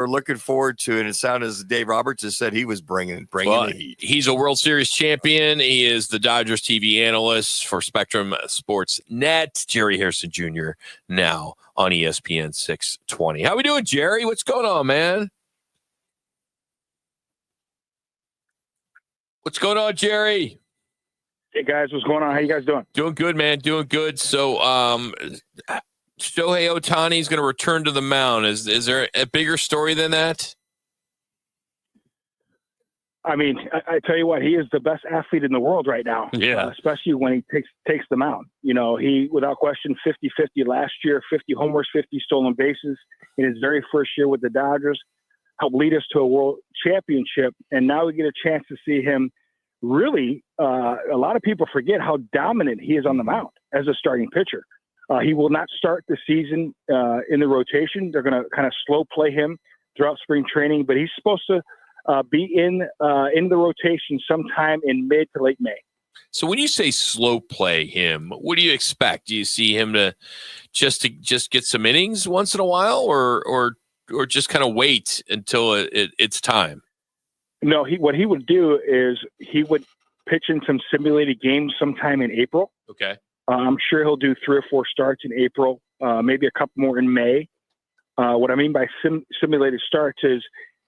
we're looking forward to it. And it sounded as Dave Roberts has said he was bringing the heat. He's a World Series champion. He is the Dodgers TV analyst for Spectrum Sports Net. Jerry Hairston Jr. now on ESPN 620. How we doing, Jerry? What's going on, man? What's going on, Jerry? Hey, guys. What's going on? How you guys doing? Doing good, man. Doing good. So, Shohei Ohtani is going to return to the mound. Is there a bigger story than that? I mean, I tell you what, he is the best athlete in the world right now. Yeah. Especially when he takes the mound. You know, he, without question, 50-50 last year, 50 homers, 50 stolen bases in his very first year with the Dodgers, helped lead us to a world championship. And now we get a chance to see him really, a lot of people forget how dominant he is on the mound as a starting pitcher. He will not start the season in the rotation. They're going to kind of slow play him throughout spring training, but he's supposed to be in the rotation sometime in mid to late May. So when you say slow play him, what do you expect? Do you see him to just get some innings once in a while, or just kind of wait until it's time? No, what he would do is he would pitch in some simulated games sometime in April. Okay. I'm sure he'll do 3 or 4 starts in April, maybe a couple more in May. What I mean by simulated starts is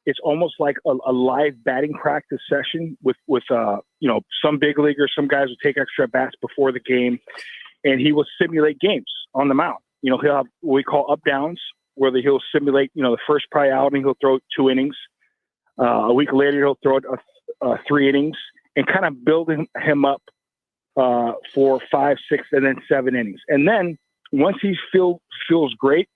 it's almost like a live batting practice session with some big leaguers, some guys will take extra bats before the game, and he will simulate games on the mound. You know, he'll have what we call up downs, where he'll simulate, the first probably outing, he'll throw 2 innings. A week later, he'll throw 3 innings and kind of build him up for 5, 6, and then 7 innings. And then once he feels great,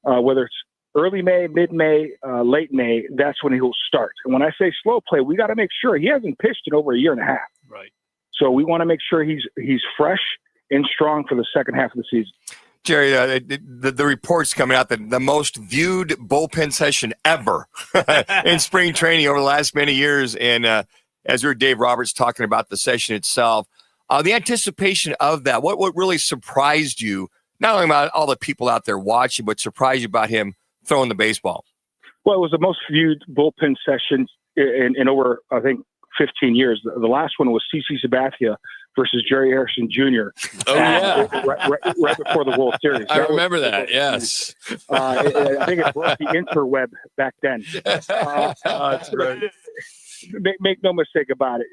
whether it's early May, mid-May, late May, that's when he'll start. And when I say slow play, we got to make sure he hasn't pitched in over a year and a half. Right. So we want to make sure he's fresh and strong for the second half of the season. Jerry, the reports coming out that the most viewed bullpen session ever in spring training over the last many years. And as you're Dave Roberts talking about the session itself, the anticipation of that, what really surprised you, not only about all the people out there watching, but surprised you about him throwing the baseball? Well, it was the most viewed bullpen session in over, I think, 15 years. The last one was CC Sabathia versus Jerry Hairston Jr. Oh, yeah. Right before the World Series. I remember that, yes. I think it broke the interweb back then. That's right. Make no mistake about it.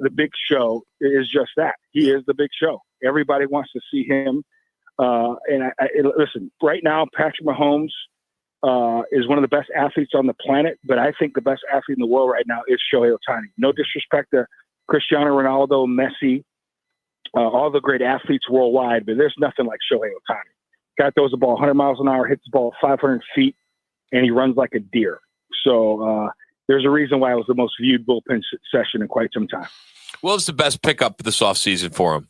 The Big Show is just that. He is the Big Show. Everybody wants to see him. Listen, right now, Patrick Mahomes is one of the best athletes on the planet, but I think the best athlete in the world right now is Shohei Ohtani. No disrespect to Cristiano Ronaldo, Messi, all the great athletes worldwide, but there's nothing like Shohei Ohtani. Guy throws the ball 100 miles an hour, hits the ball 500 feet, and he runs like a deer. So there's a reason why it was the most viewed bullpen session in quite some time. What was the best pickup this offseason for him?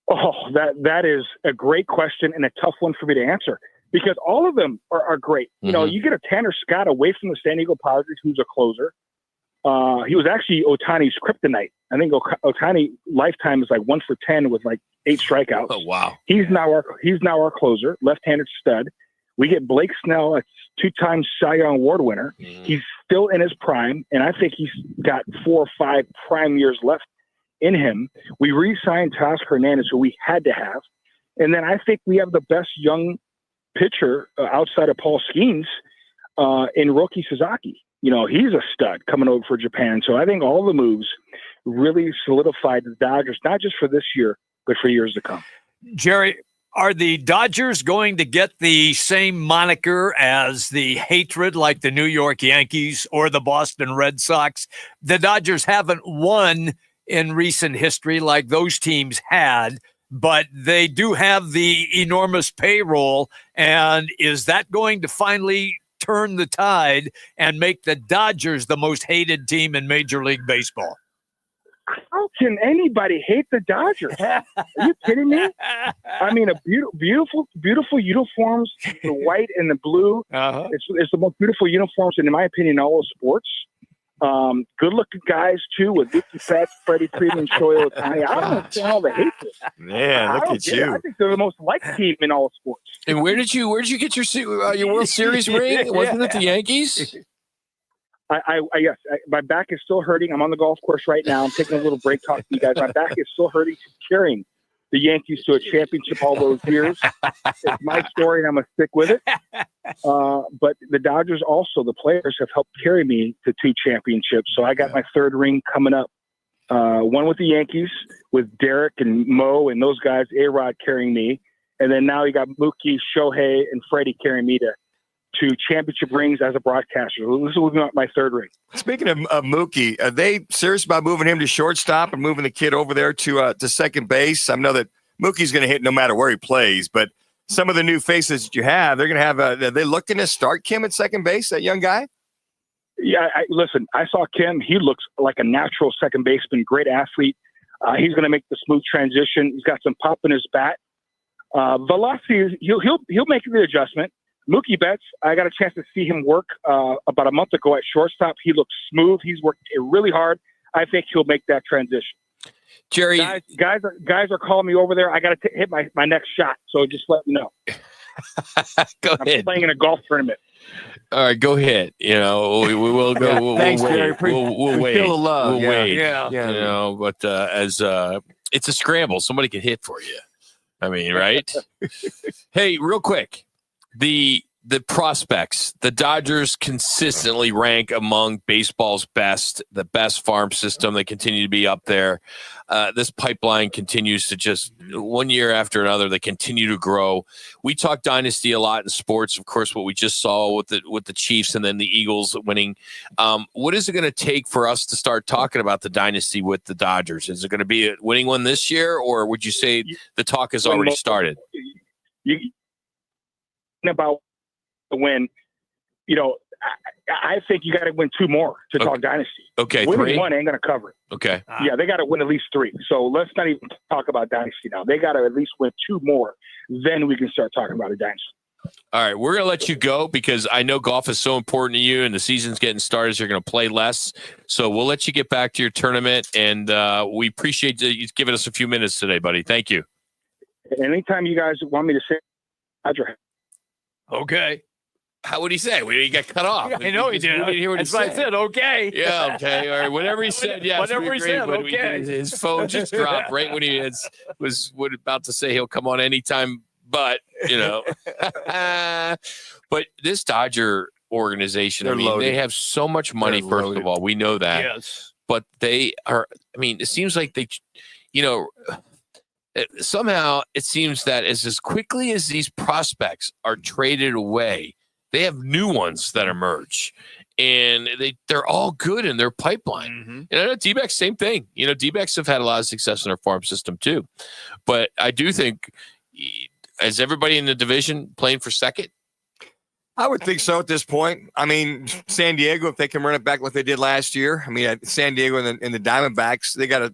Oh, that is a great question and a tough one for me to answer because all of them are great. Mm-hmm. You know, you get a Tanner Scott away from the San Diego Padres, who's a closer. He was actually Ohtani's kryptonite. I think Ohtani lifetime is like 1 for 10 with like 8 strikeouts. Oh, wow. He's now our closer, left-handed stud. We get Blake Snell, a 2-time Cy Young Award winner. Mm-hmm. He's still in his prime, and I think he's got 4 or 5 prime years left in him. We re-signed Teoscar Hernandez, who we had to have. And then I think we have the best young pitcher outside of Paul Skeens in Roki Sasaki. You know, he's a stud coming over for Japan. So I think all the moves really solidified the Dodgers, not just for this year, but for years to come. Jerry, are the Dodgers going to get the same moniker as the hatred like the New York Yankees or the Boston Red Sox? The Dodgers haven't won in recent history like those teams had, but they do have the enormous payroll. And is that going to finally turn the tide and make the Dodgers the most hated team in Major League Baseball? How can anybody hate the Dodgers? Are you kidding me? I mean, beautiful uniforms, the white and the blue. Uh-huh. It's the most beautiful uniforms, in my opinion, in all of sports. Good-looking guys, too, with Mookie Betts, Freddie Freeman, Shohei Ohtani. I don't understand all the hatred. Man, look at you. I think they're the most liked team in all of sports. And where did you get your World Series ring? Wasn't it the Yankees? Yes, my back is still hurting. I'm on the golf course right now. I'm taking a little break talking to you guys. My back is still hurting from carrying the Yankees to a championship all those years. It's my story, and I'm going to stick with it. But the Dodgers also, the players have helped carry me to 2 championships. So I got my 3rd ring coming up. One with the Yankees, with Derek and Mo and those guys, A-Rod carrying me. And then now you got Mookie, Shohei, and Freddie carrying me to championship rings as a broadcaster. This will be my 3rd ring. Speaking of Mookie, are they serious about moving him to shortstop and moving the kid over there to second base? I know that Mookie's going to hit no matter where he plays, but some of the new faces that you have, they're going to have are they looking to start Kim at second base, that young guy? Yeah, listen, I saw Kim. He looks like a natural second baseman, great athlete. He's going to make the smooth transition. He's got some pop in his bat. Velocity, he'll make the adjustment. Mookie Betts, I got a chance to see him work about a month ago at shortstop. He looks smooth. He's worked really hard. I think he'll make that transition. Jerry, guys are calling me over there. I got to hit my next shot, so just let me know. Go ahead. I'm playing in a golf tournament. All right, go ahead. We will go. Yeah, we'll thanks, wait. Jerry. We'll wait. Feel the love. We'll wait. Yeah. But as it's a scramble, somebody can hit for you. I mean, right? Hey, real quick. The prospects, the Dodgers consistently rank among baseball's best, the best farm system. They continue to be up there. This pipeline continues to just one year after another, they continue to grow. We talk dynasty a lot in sports. Of course, what we just saw with the Chiefs and then the Eagles winning. What is it going to take for us to start talking about the dynasty with the Dodgers? Is it going to be a winning one this year, or would you say the talk has already started? About the win, I think you got to win 2 more to talk dynasty. Okay, winning 3? 1 ain't going to cover it. Okay. Yeah, they got to win at least 3. So let's not even talk about dynasty now. They got to at least win 2 more. Then we can start talking about a dynasty. All right, we're going to let you go because I know golf is so important to you and the season's getting started. So you're going to play less. So we'll let you get back to your tournament. And we appreciate you giving us a few minutes today, buddy. Thank you. Anytime you guys want me to say Dodger. Okay. How would he say? He got cut off. I know he did. We didn't hear what That's he why said. I said okay. Yeah, okay. All right. Whatever he said, yes. Whatever he said, but okay. His phone just dropped right when he was about to say he'll come on anytime, but, But this Dodger organization, they have so much money, first of all. We know that. Yes. But they are, it seems like they, somehow it seems that as quickly as these prospects are traded away, they have new ones that emerge, and they're all good in their pipeline. Mm-hmm. And I know D-backs, same thing. D-backs have had a lot of success in their farm system too. But I do think, is everybody in the division playing for second? I would think so at this point. San Diego, if they can run it back like they did last year. San Diego and the Diamondbacks, they got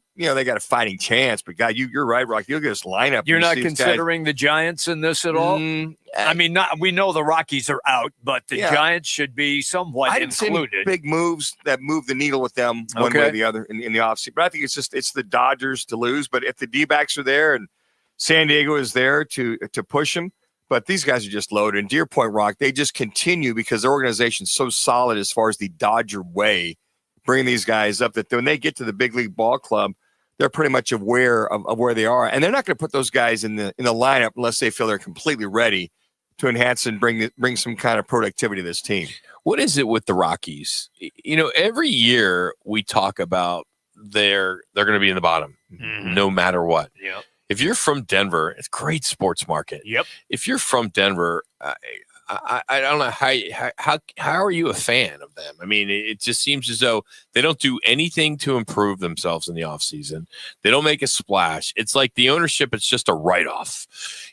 a fighting chance. But God, you're right, Rock. You'll get this lineup. You're not considering the Giants in this at all. We know the Rockies are out, but the Giants should be somewhat I didn't see included. any big moves that move the needle with them one way or the other in the offseason. But I think it's the Dodgers to lose. But if the D-backs are there and San Diego is there to push them. But these guys are just loaded. And to your point, Rock, they just continue because their organization's so solid as far as the Dodger way, bringing these guys up that when they get to the big league ball club, they're pretty much aware of where they are. And they're not going to put those guys in the lineup unless they feel they're completely ready to enhance and bring some kind of productivity to this team. What is it with the Rockies? Every year we talk about they're going to be in the bottom, no matter what. Yep. If you're from Denver, it's a great sports market. Yep. If you're from Denver, I don't know how are you a fan of them? It just seems as though they don't do anything to improve themselves in the offseason. They don't make a splash. It's like the ownership, it's just a write-off.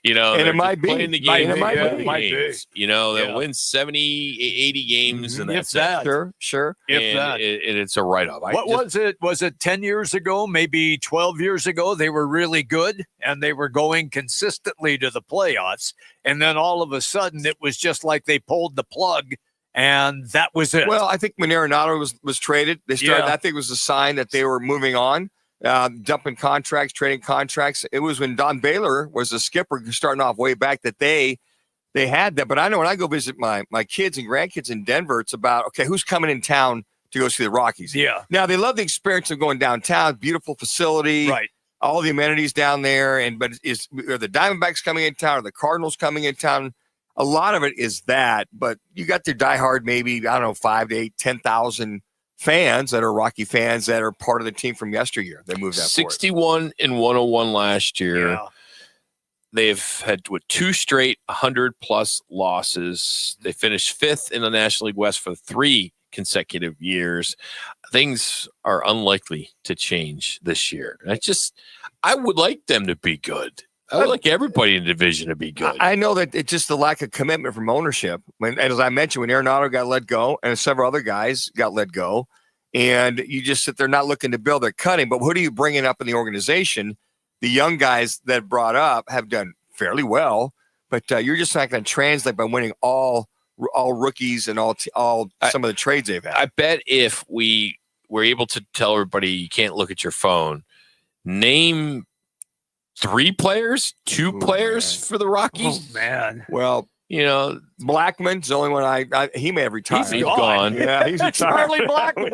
And it might be. Playing the game. It might be. They'll win 70, 80 games. And that's that. Sure. And it's a write-off. Was it? Was it 10 years ago, maybe 12 years ago? They were really good, and they were going consistently to the playoffs. And then all of a sudden, it was just like they pulled the plug and that was it. Well, I think when Arenado was traded, they started. Yeah. I think it was a sign that they were moving on, dumping contracts, trading contracts. It was when Don Baylor was a skipper, starting off way back, that they had that. But I know when I go visit my kids and grandkids in Denver, it's about, okay, who's coming in town to go see the Rockies? Yeah. Now they love the experience of going downtown, beautiful facility, Right. all the amenities down there. But are the Diamondbacks coming in town? Are the Cardinals coming in town? A lot of it is that, but you got their diehard, maybe, I don't know, 5 to 8, 10,000 fans that are Rocky fans that are part of the team from yesteryear. They moved that 61 and 101 last year. Yeah. They've had 2 straight 100-plus losses. They finished 5th in the National League West for 3 consecutive years. Things are unlikely to change this year. I would like them to be good. I would like everybody in the division to be good. I know that it's just the lack of commitment from ownership. And as I mentioned, when Arenado got let go and several other guys got let go, and you just sit there not looking to build, they're cutting. But what are you bringing up in the organization? The young guys that brought up have done fairly well, but you're just not going to translate by winning all rookies and all some of the trades they've had. I bet if we were able to tell everybody you can't look at your phone, name 3 players, 2 players for the Rockies. Oh, man. Well, Blackman's the only one he may have retired. He's gone. Yeah, he's retired. Charlie Blackman.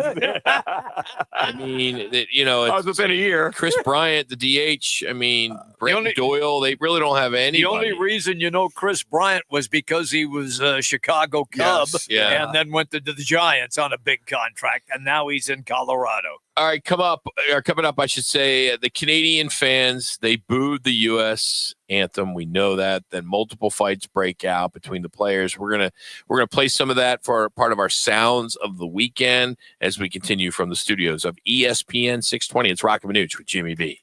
I mean, I was within a year. Chris Bryant, the DH. I mean, Brandon only- Doyle. They really don't have any. The only reason Chris Bryant was because he was a Chicago Cub yeah. and then went to the Giants on a big contract, and now he's in Colorado. All right, coming up, I should say, the Canadian fans, they booed the U.S. anthem. We know that. Then multiple fights break out between the players. We're gonna play some of that for part of our Sounds of the Weekend as we continue from the studios of ESPN 620. It's Rock and Manuch with Jimmy B.